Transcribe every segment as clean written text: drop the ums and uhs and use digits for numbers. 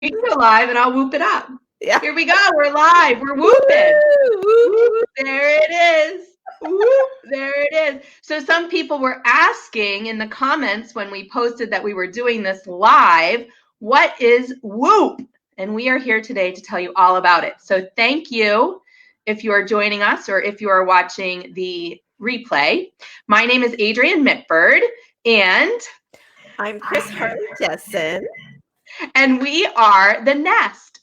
We can go live and I'll whoop it up. Yeah. Here we go. We're live. We're whooping. Whoop. There it is. Whoop. There it is. So some people were asking in the comments when we posted that we were doing this live, what is WOOP? And we are here today to tell you all about it. So thank you if you are joining us or if you are watching the replay. My name is Adrienne Mitford, and I'm Kris Harley-Jessen. And we are the Nest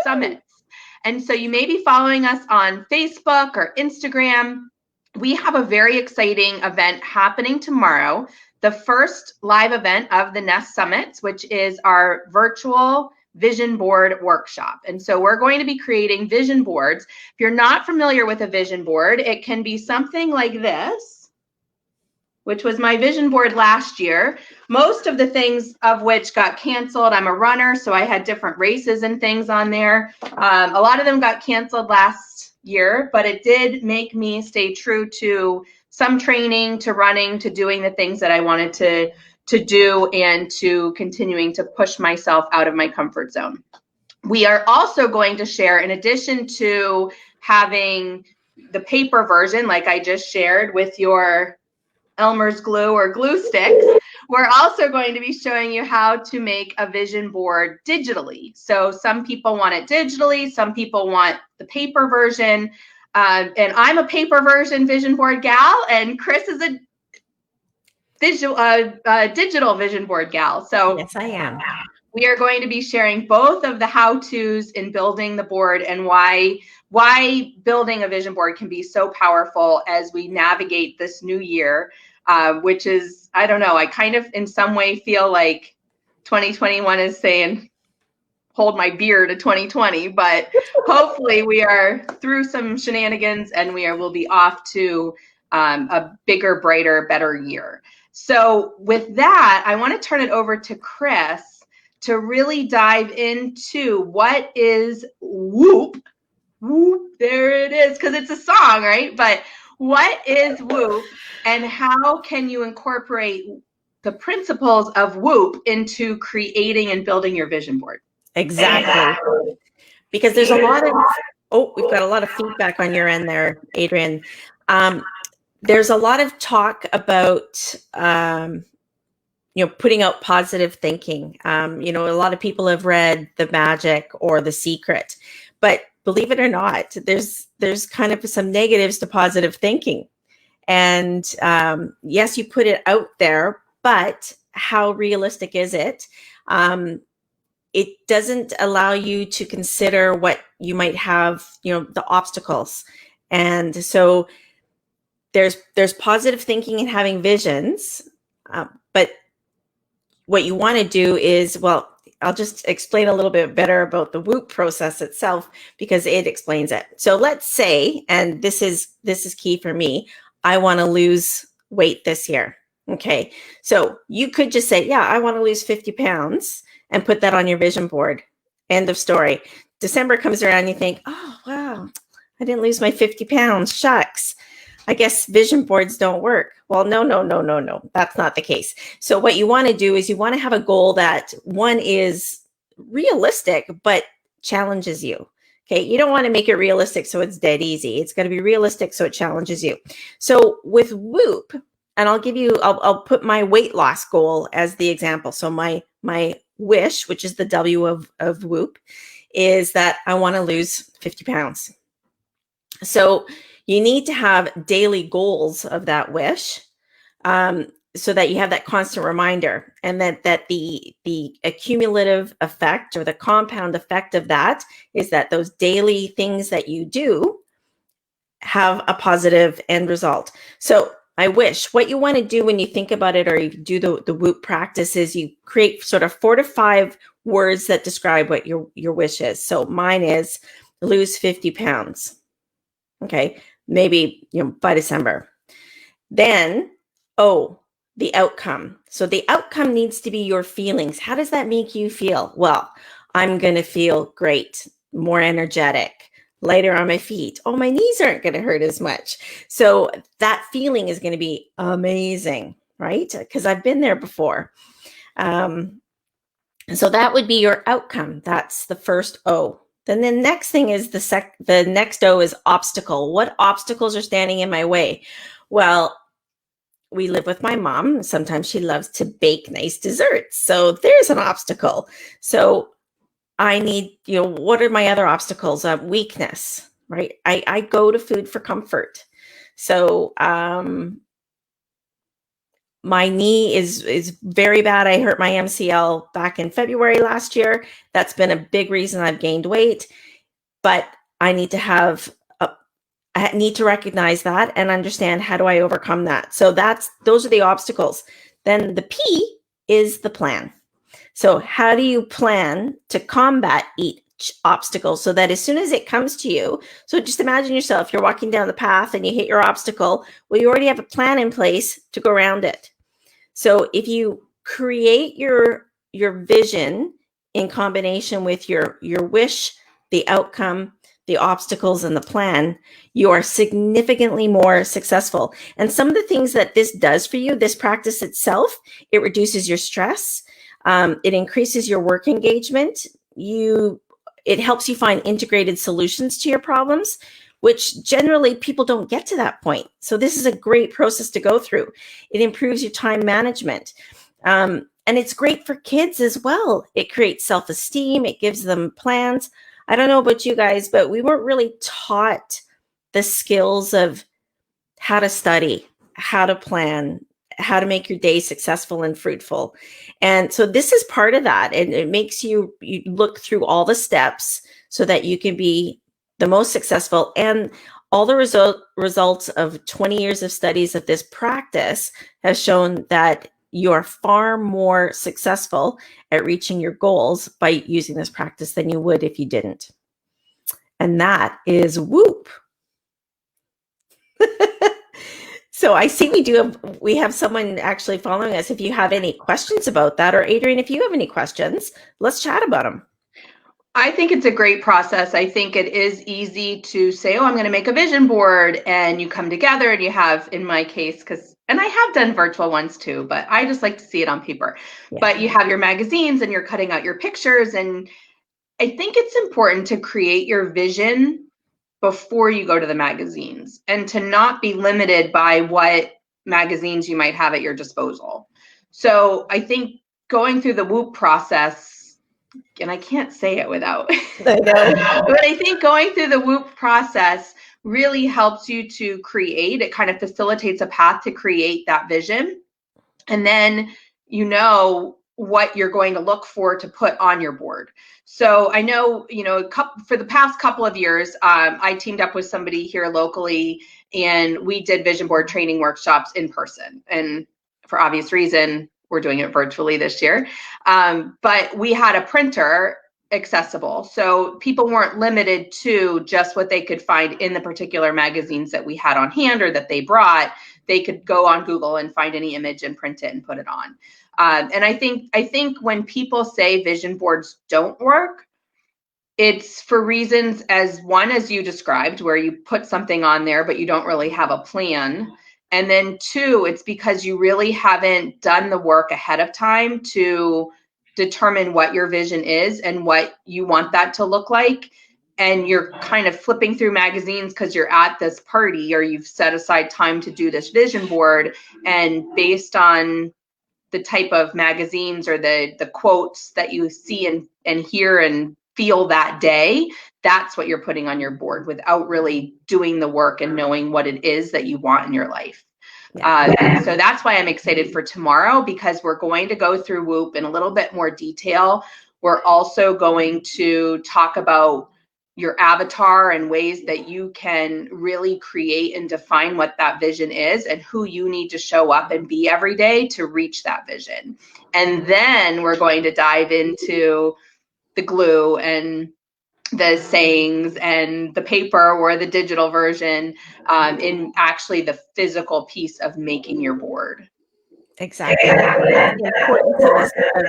Summits. And so you may be following us on Facebook or Instagram. We have a very exciting event happening tomorrow, the first live event of the Nest Summits, which is our virtual vision board workshop. And so we're going to be creating vision boards. If you're not familiar with a vision board, it can be something like this, which was my vision board last year. Most of the things of which got canceled. I'm a runner, so I had different races and things on there. A lot of them got canceled last year, but it did make me stay true to some training, to running, to doing the things that I wanted to do, and to continuing to push myself out of my comfort zone. We are also going to share, in addition to having the paper version, like I just shared with your Elmer's glue or glue sticks, we're also going to be showing you how to make a vision board digitally. So some people want it digitally, some people want the paper version, and I'm a paper version vision board gal, and Kris is a digital vision board gal. So yes, I am. We are going to be sharing both of the how-tos in building the board and why building a vision board can be so powerful as we navigate this new year, which is, I don't know, I kind of in some way feel like 2021 is saying, hold my beer to 2020, but hopefully we are through some shenanigans and we'll be off to a bigger, brighter, better year. So with that, I want to turn it over to Kris to really dive into what is WOOP. WOOP, there it is, because it's a song, right? But what is WOOP, and how can you incorporate the principles of WOOP into creating and building your vision board? Exactly. Because there's a lot of, we've got a lot of feedback on your end there, Adrienne. There's a lot of talk about, putting out positive thinking. A lot of people have read The Magic or The Secret, but believe it or not, there's kind of some negatives to positive thinking. And yes, you put it out there, but how realistic is it? It doesn't allow you to consider what you might have, the obstacles. And so there's positive thinking and having visions, but what you want to do is, well, I'll just explain a little bit better about the WOOP process itself because it explains it. So let's say, and this is key for me, I want to lose weight this year. Okay. So you could just say, yeah, I want to lose 50 pounds and put that on your vision board. End of story. December comes around, you think, oh, wow, I didn't lose my 50 pounds. Shucks. I guess vision boards don't work. Well, no. That's not the case. So what you want to do is you want to have a goal that one is realistic, but challenges you. Okay. You don't want to make it realistic so it's dead easy. It's going to be realistic so it challenges you. So with WOOP, and I'll put my weight loss goal as the example. So my wish, which is the W of WOOP, is that I want to lose 50 pounds. So you need to have daily goals of that wish, so that you have that constant reminder, and that the accumulative effect or the compound effect of that is that those daily things that you do have a positive end result. So I wish what you want to do when you think about it or you do the WOOP practice is you create sort of 4 to 5 words that describe what your wish is. So mine is lose 50 pounds. Okay. Maybe, by December. Then, the outcome. So the outcome needs to be your feelings. How does that make you feel? Well, I'm going to feel great, more energetic, lighter on my feet. Oh, my knees aren't going to hurt as much. So that feeling is going to be amazing, right? Because I've been there before. So that would be your outcome. That's the first O. Then the next thing is the next O is obstacle. What obstacles are standing in my way? Well, we live with my mom. Sometimes she loves to bake nice desserts. So there's an obstacle. So I need, what are my other obstacles? Weakness, right? I go to food for comfort. So my knee is very bad. I hurt my MCL back in February last year. That's been a big reason I've gained weight. But I need to recognize that and understand, how do I overcome that? So those are the obstacles. Then the P is the plan. So how do you plan to combat each obstacle so that as soon as it comes to you, so just imagine yourself, you're walking down the path and you hit your obstacle. Well, you already have a plan in place to go around it. So if you create your vision in combination with your wish, the outcome, the obstacles, and the plan, you are significantly more successful. And some of the things that this does for you, this practice itself, it reduces your stress. It increases your work engagement. It helps you find integrated solutions to your problems, which generally people don't get to that point. So this is a great process to go through. It improves your time management. And it's great for kids as well. It creates self-esteem. It gives them plans. I don't know about you guys, but we weren't really taught the skills of how to study, how to plan, how to make your day successful and fruitful. And so this is part of that. And it makes you look through all the steps so that you can be the most successful. And all the results of 20 years of studies of this practice has shown that you are far more successful at reaching your goals by using this practice than you would if you didn't. And that is WOOP. So I see we have someone actually following us. If you have any questions about that, or Adrienne, if you have any questions, let's chat about them. I think it's a great process. I think it is easy to say, oh, I'm going to make a vision board, and you come together and you have, in my case, and I have done virtual ones too, but I just like to see it on paper. Yeah. But you have your magazines and you're cutting out your pictures. And I think it's important to create your vision before you go to the magazines, and to not be limited by what magazines you might have at your disposal. So I think going through the WOOP process, and I can't say it without, I know. But I think going through the WOOP process really helps you to create, it kind of facilitates a path to create that vision. And then you know what you're going to look for to put on your board. So I know, for the past couple of years, I teamed up with somebody here locally, and we did vision board training workshops in person. And for obvious reason, we're doing it virtually this year. But we had a printer accessible. So people weren't limited to just what they could find in the particular magazines that we had on hand or that they brought. They could go on Google and find any image and print it and put it on. And I think when people say vision boards don't work, it's for reasons as you described, where you put something on there, but you don't really have a plan. And then two, it's because you really haven't done the work ahead of time to determine what your vision is and what you want that to look like. And you're kind of flipping through magazines because you're at this party, or you've set aside time to do this vision board. And based on the type of magazines or the quotes that you see and hear and feel that day, that's what you're putting on your board without really doing the work and knowing what it is that you want in your life. Yeah. So that's why I'm excited for tomorrow, because we're going to go through WOOP in a little bit more detail. We're also going to talk about your avatar and ways that you can really create and define what that vision is and who you need to show up and be every day to reach that vision. And then we're going to dive into the glue and the sayings and the paper or the digital version, in actually the physical piece of making your board. Exactly. The importance of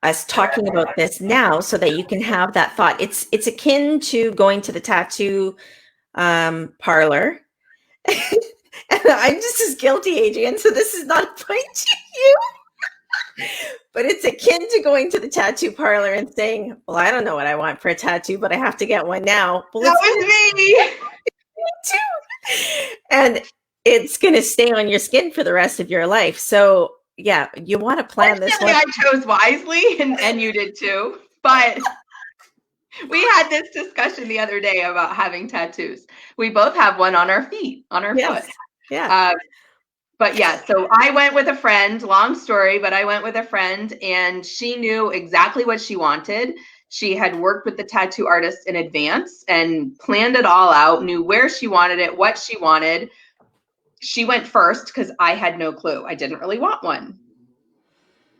us talking about this now, so that you can have that thought. It's akin to going to the tattoo parlor. And I'm just as guilty, Adrienne, so this is not a point to you. But it's akin to going to the tattoo parlor and saying, well, I don't know what I want for a tattoo, but I have to get one now. Well, That was me. too. And it's going to stay on your skin for the rest of your life. So yeah, you want to plan this one. I chose wisely, and you did too. But we had this discussion the other day about having tattoos. We both have one on our feet, on our foot. Yeah. But yeah, so I went with a friend, long story, but I went with a friend and she knew exactly what she wanted. She had worked with the tattoo artist in advance and planned it all out, knew where she wanted it, what she wanted. She went first because I had no clue. I didn't really want one.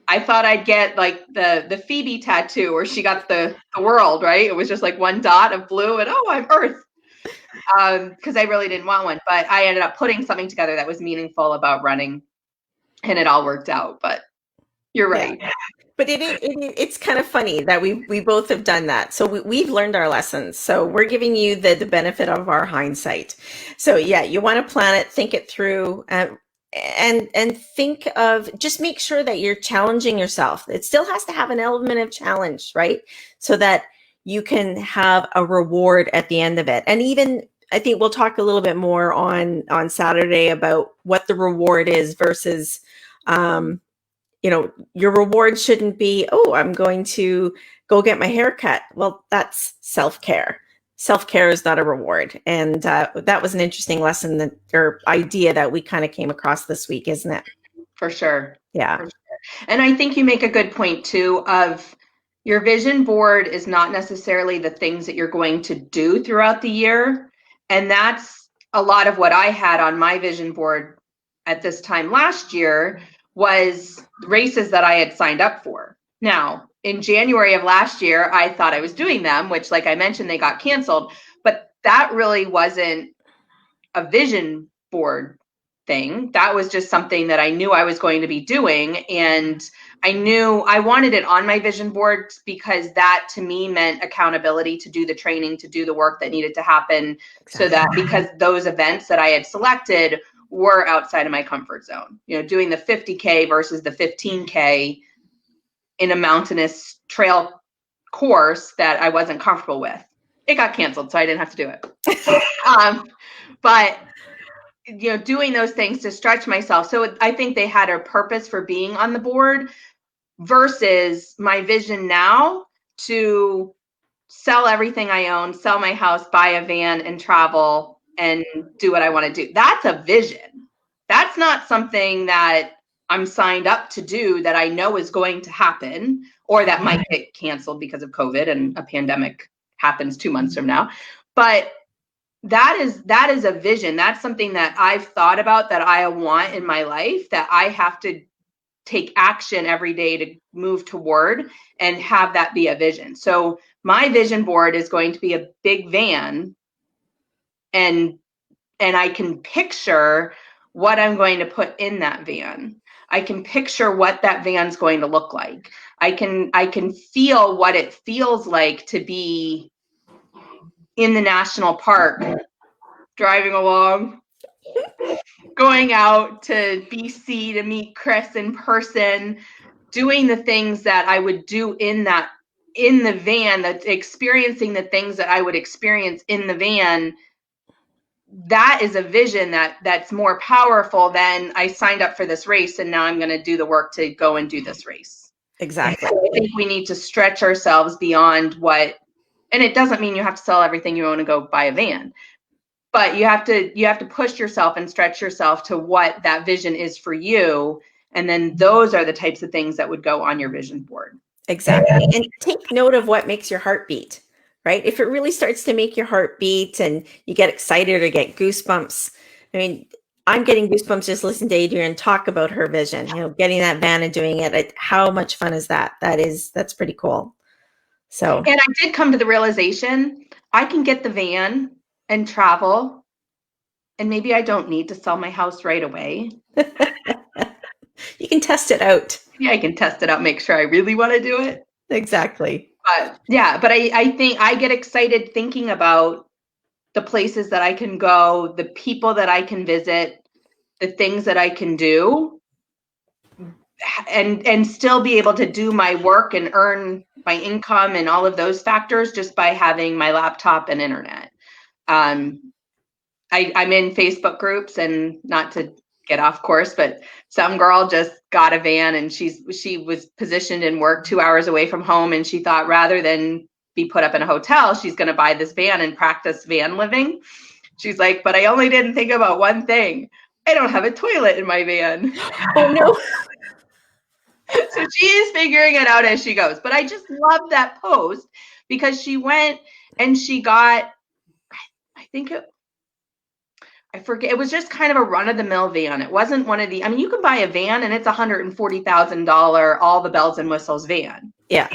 I thought I'd get like the Phoebe tattoo where she got the world, right? It was just like one dot of blue and I'm Earth. Because I really didn't want one, but I ended up putting something together that was meaningful about running, and it all worked out. But you're right. Yeah. But it's kind of funny that we both have done that. So we've learned our lessons. So we're giving you the benefit of our hindsight. So yeah, you want to plan it, think it through, and think of, just make sure that you're challenging yourself. It still has to have an element of challenge, right? So that you can have a reward at the end of it. And even, I think we'll talk a little bit more on Saturday about what the reward is versus, your reward shouldn't be, oh, I'm going to go get my hair cut. Well, that's self-care. Self-care is not a reward. And that was an interesting lesson or idea that we kind of came across this week, isn't it? For sure. Yeah. For sure. And I think you make a good point too of your vision board is not necessarily the things that you're going to do throughout the year. And that's a lot of what I had on my vision board at this time last year was races that I had signed up for. Now, in January of last year, I thought I was doing them, which, like I mentioned, they got canceled. But that really wasn't a vision board thing. That was just something that I knew I was going to be doing. And I knew I wanted it on my vision board because that to me meant accountability to do the training, to do the work that needed to happen. Exactly. So that because those events that I had selected were outside of my comfort zone, doing the 50K versus the 15K in a mountainous trail course that I wasn't comfortable with. It got canceled, so I didn't have to do it. But doing those things to stretch myself. So I think they had a purpose for being on the board versus my vision now to sell everything I own, sell my house, buy a van and travel and do what I want to do. That's a vision. That's not something that I'm signed up to do that I know is going to happen or that might get canceled because of COVID and a pandemic happens 2 months from now. But that is a vision. That's something that I've thought about that I want in my life, that I have to take action every day to move toward and have that be a vision. So my vision board is going to be a big van, and I can picture what I'm going to put in that van. I can picture what that van's going to look like. I can feel what it feels like to be in the national park, driving along, going out to BC to meet Kris in person, doing the things that I would do in the van, that experiencing the things that I would experience in the van. That is a vision that's more powerful than I signed up for this race and now I'm going to do the work to go and do this race. Exactly. So I think we need to stretch ourselves beyond what, and it doesn't mean you have to sell everything you own and go buy a van, but you have to push yourself and stretch yourself to what that vision is for you. And then those are the types of things that would go on your vision board. Exactly. And take note of what makes your heart beat, right? If it really starts to make your heart beat and you get excited or get goosebumps, I mean, I'm getting goosebumps just listening to Adrienne talk about her vision, getting that van and doing it. How much fun is that? That's pretty cool. So, and I did come to the realization I can get the van and travel, and maybe I don't need to sell my house right away. You can test it out. Yeah, I can test it out, make sure I really want to do it. Exactly. But yeah, but I think I get excited thinking about the places that I can go, the people that I can visit, the things that I can do and still be able to do my work and earn my income and all of those factors just by having my laptop and internet. I'm in Facebook groups, and not to get off course, but some girl just got a van, and she was positioned in work 2 hours away from home, and she thought rather than be put up in a hotel, she's going to buy this van and practice van living. She's like, but I only didn't think about one thing. I don't have a toilet in my van. Oh no. So she is figuring it out as she goes. But I just love that post because she went and she got, I forget, it was just kind of a run-of-the-mill van. It wasn't one of the, I mean, you can buy a van and it's $140,000, all the bells and whistles van. Yeah.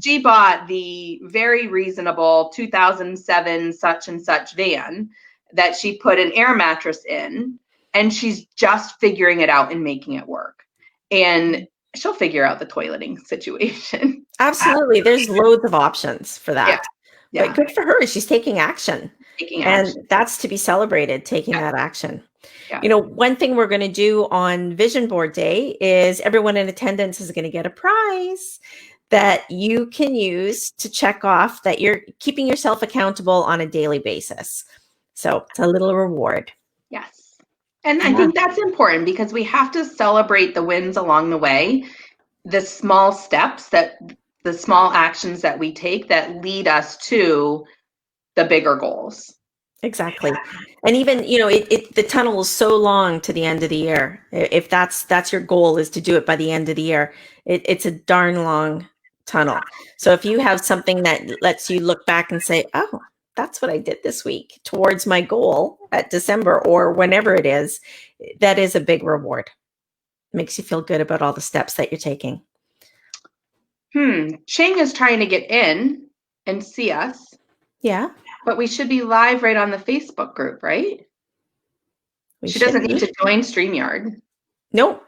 She bought the very reasonable 2007 such and such van that she put an air mattress in, and she's just figuring it out and making it work. And she'll figure out the toileting situation. Absolutely. There's loads of options for that. Yeah. But good for her. She's taking action. And that's to be celebrated, taking that action. Yeah. You know, one thing we're going to do on Vision Board Day is everyone in attendance is going to get a prize that you can use to check off that you're keeping yourself accountable on a daily basis. So it's a little reward. Yes. And I think that's important because we have to celebrate the wins along the way, the small steps, the small actions that we take that lead us to the bigger goals. Exactly. And even, you know, the tunnel is so long to the end of the year. If that's your goal, is to do it by the end of the year, it's a darn long tunnel. So if you have something that lets you look back and say, oh, that's what I did this week towards my goal at December or whenever it is, that is a big reward. It makes you feel good about all the steps that you're taking. Ching is trying to get in and see us. Yeah. But we should be live right on the Facebook group, right? She doesn't need to join StreamYard. Nope.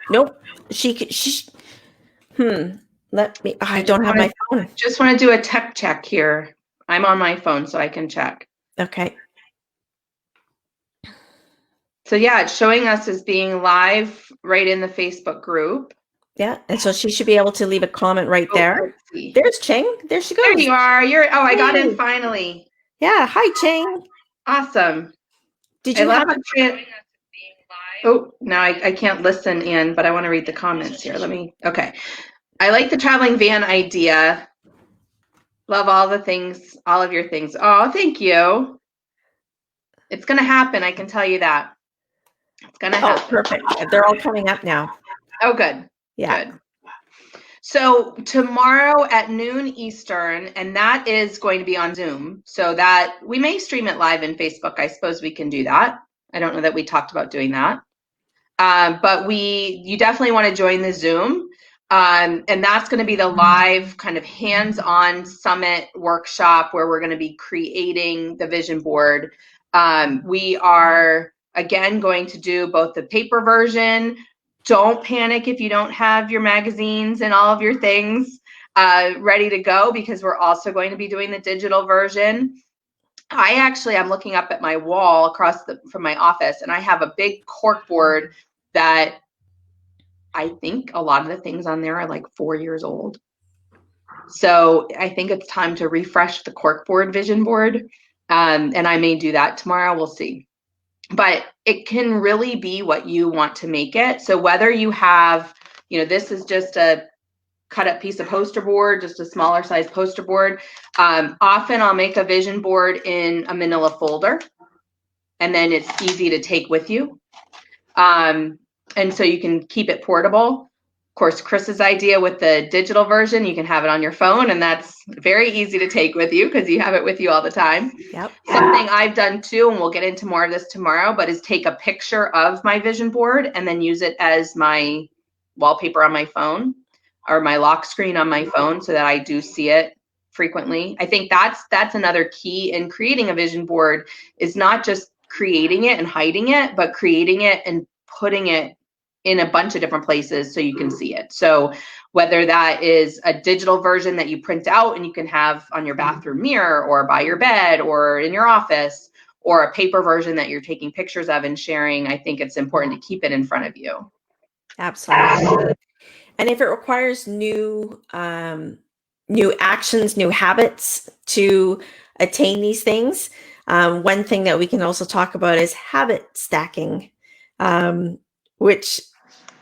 Let me, I don't have my phone. Just want to do a tech check here. I'm on my phone so I can check. Okay. So yeah, it's showing us as being live right in the Facebook group. Yeah, and so she should be able to leave a comment right there. There's Ching. There she goes. There you are. I got in finally. Yeah. Hi, Ching. Awesome. Did you have Oh, now I can't listen in, but I want to read the comments here. Okay. I like the traveling van idea. Love all of your things. Oh, thank you. It's going to happen. I can tell you that. It's going to happen. Oh, perfect. They're all coming up now. Oh, good. Yeah. Good. So tomorrow at noon Eastern, and that is going to be on Zoom. So that we may stream it live in Facebook. I suppose we can do that. I don't know that we talked about doing that. But you definitely want to join the Zoom. And that's going to be the live kind of hands-on summit workshop where we're going to be creating the vision board. We are, again, going to do both the paper version. Don't panic if you don't have your magazines and all of your things ready to go, because we're also going to be doing the digital version. I'm looking up at my wall across from my office, and I have a big cork board that I think a lot of the things on there are like 4 years old. So I think it's time to refresh the corkboard vision board. And I may do that tomorrow. We'll see. But it can really be what you want to make it. So whether you have, this is just a cut up piece of poster board, just a smaller size poster board. Often I'll make a vision board in a manila folder, and then it's easy to take with you. And so you can keep it portable. Of course, Kris's idea with the digital version, you can have it on your phone, and that's very easy to take with you because you have it with you all the time. Yep. Something I've done too, and we'll get into more of this tomorrow, but is take a picture of my vision board and then use it as my wallpaper on my phone or my lock screen on my phone so that I do see it frequently. I think that's another key in creating a vision board, is not just creating it and hiding it, but creating it and putting it in a bunch of different places so you can see it. So whether that is a digital version that you print out and you can have on your bathroom mirror or by your bed or in your office, or a paper version that you're taking pictures of and sharing, I think it's important to keep it in front of you. Absolutely. And if it requires new actions, new habits to attain these things, one thing that we can also talk about is habit stacking, which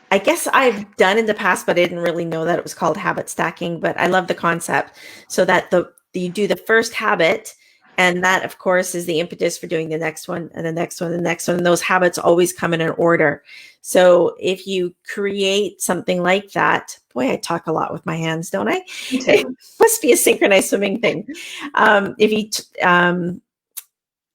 I guess I've done in the past, but I didn't really know that it was called habit stacking. But I love the concept, so that you do the first habit, and that, of course, is the impetus for doing the next one and the next one and the next one. And those habits always come in an order. So if you create something like that, boy, I talk a lot with my hands, don't I? It must be a synchronized swimming thing. If you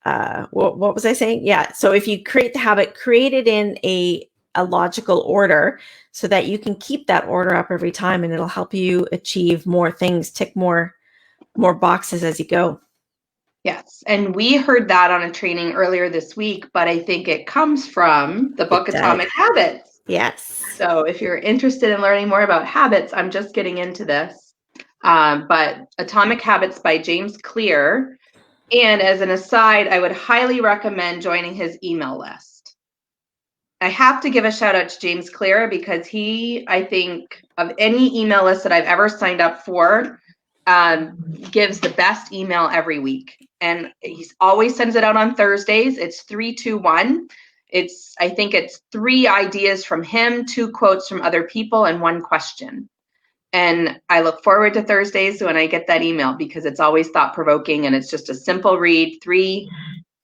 what was I saying? Yeah. So if you create the habit, create it in a logical order, so that you can keep that order up every time, and it'll help you achieve more things, tick more boxes as you go. Yes. And we heard that on a training earlier this week, but I think it comes from the book Atomic Habits. Yes. So if you're interested in learning more about habits, I'm just getting into this. But Atomic Habits by James Clear. And as an aside, I would highly recommend joining his email list. I have to give a shout out to James Clear, because he, I think, of any email list that I've ever signed up for, gives the best email every week. And he always sends it out on Thursdays. It's 3-2-1. I think it's 3 ideas from him, 2 quotes from other people, and 1 question. And I look forward to Thursdays when I get that email, because it's always thought-provoking, and it's just a simple read, 3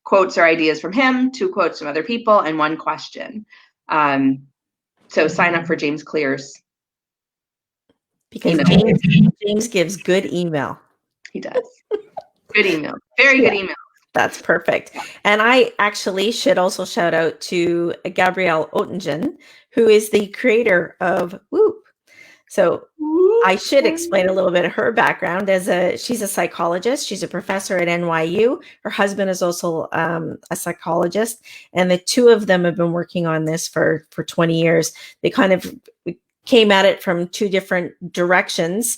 quotes or ideas from him, 2 quotes from other people, and 1 question. So sign up for James Clear's. Because James gives good email. He does. Good email. Very good email. That's perfect. And I actually should also shout out to Gabrielle Oettingen, who is the creator of WOOP. So I should explain a little bit of her background. She's a psychologist. She's a professor at NYU. Her husband is also a psychologist, and the 2 of them have been working on this for 20 years. They kind of came at it from 2 different directions.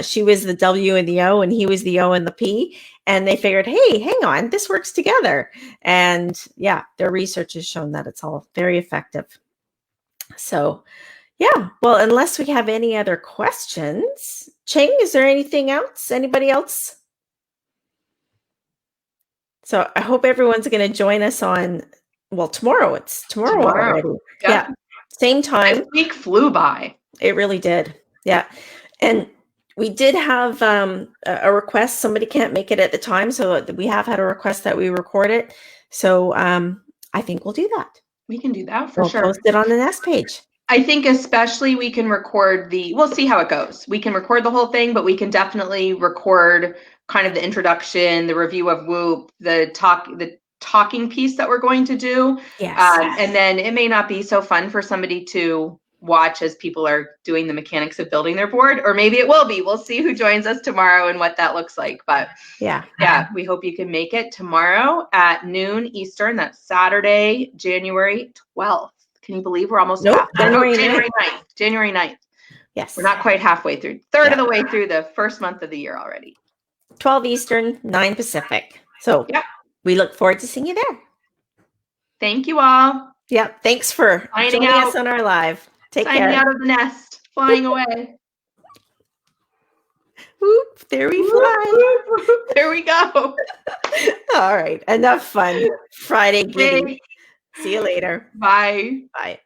She was the W and the O, and he was the O and the P. And they figured, hey, hang on, this works together. And yeah, their research has shown that it's all very effective. So yeah, well, unless we have any other questions, Ching, is there anything else? Anybody else? So I hope everyone's going to join us on, well, tomorrow. It's tomorrow. Already. Yeah. Same time. This week flew by. It really did. Yeah. And we did have a request. Somebody can't make it at the time. So we have had a request that we record it. So I think we'll do that. We can do that for sure. We'll post it on the Nest page. I think especially we can record we'll see how it goes. We can record the whole thing, but we can definitely record kind of the introduction, the review of WOOP, the talking piece that we're going to do. Yes. And then it may not be so fun for somebody to watch as people are doing the mechanics of building their board, or maybe it will be. We'll see who joins us tomorrow and what that looks like. But yeah, we hope you can make it tomorrow at noon Eastern. That's Saturday, January 12th. Can you believe we're almost January 9th. January 9th. Yes. We're not quite halfway through. Third of the way through the first month of the year already. 12 Eastern, 9 Pacific. So we look forward to seeing you there. Thank you all. Yeah. Thanks for joining us on our live. Take care. Signing out of the nest, flying away. Whoop, there we fly. There we go. All right. Enough fun. Friday giddy. See you later. Bye. Bye.